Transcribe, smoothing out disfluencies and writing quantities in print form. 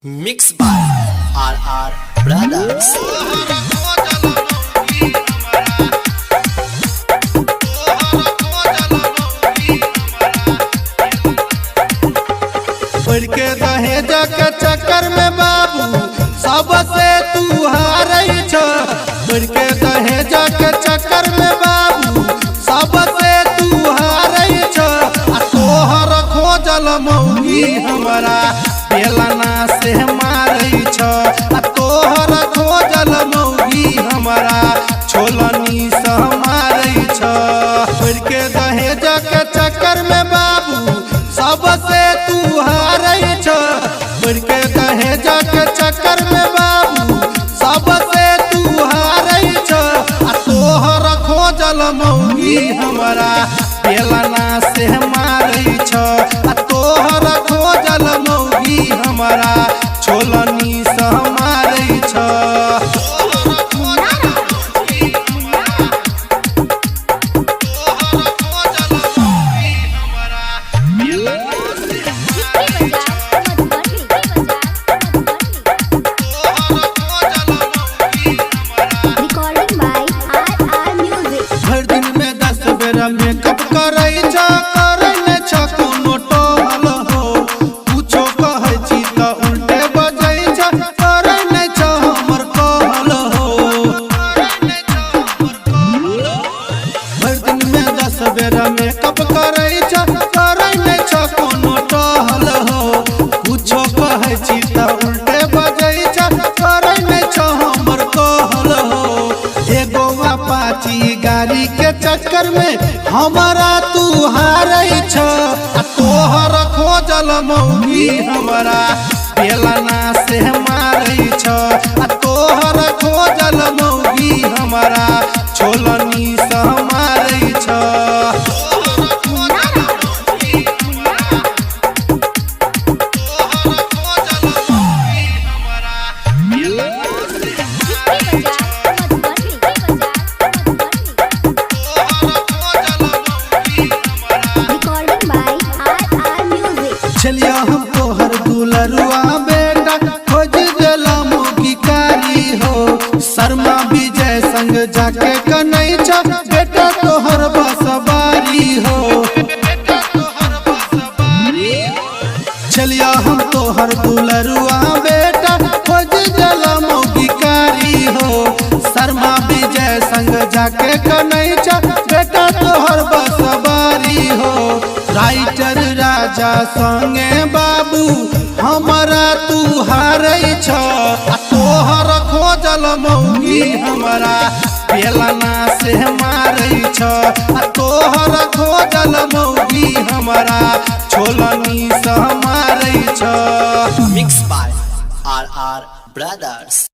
Mixed by RR Brothers. बढ़ के दहेज के चक्कर में बाबू सबसे तू हारई छ। बढ़ के दहेज के चक्कर में बाबू सबसे तू हारई छ। तोहर खोजल मौगी हमरा बेलना से मारई छ। तोहर खोजल मौगी हमरा छोलनी से मारई छ। बढ़ के दहेज के चक्कर में बाबू सबसे तू हारई छ। बढ़ के दहेज के चक्कर में बाबू सबसे तू हारई छ। तोहर खोजल मौगी हमरा बेलना से मारई छ। तोहर खोजल मौगी हमरा छोलनी से मारई छ। मेकअप करई छ करई न छ कोनो टोहल हो। कुछो कहै छी त उल्टे बजै छ करई न छ हमर कहल हो। भर दिन में 10 बेर मेकअप करई छ करई न छ कोनो टोहल हो। कुछो कहै छी त उल्टे बजै छ करई न छ हमर कहल हो। एगो अपाची गाड़ी के चक्कर में हमारा तू हारई छ। तोहर खोजल मौगी हमरा बेलना से मारई छ। तोहर खोजल मौगी हमरा छोलनी से मारई छ। चलिया हम तोहर दुलरुआ बेटा खोज देला मौगी कारी हो। शर्मा विजय संग जाके कन्हई छ बेटा तोहर बसबारी हो। चलिया हम तोहर दुलरुआ बेटा खोज देला मौगी कारी हो। शर्मा विजय संग जाके कन्हई छ बेटा तोहर बसबारी हो। राइटर राजा संगे बाबू हमरा तू हारई छ। तोहर खोजल मौगी हमरा बेलना से मारई छ। तोहर खोजल मौगी हमरा छोलनी से मारई छ। Mixed by RR Brothers.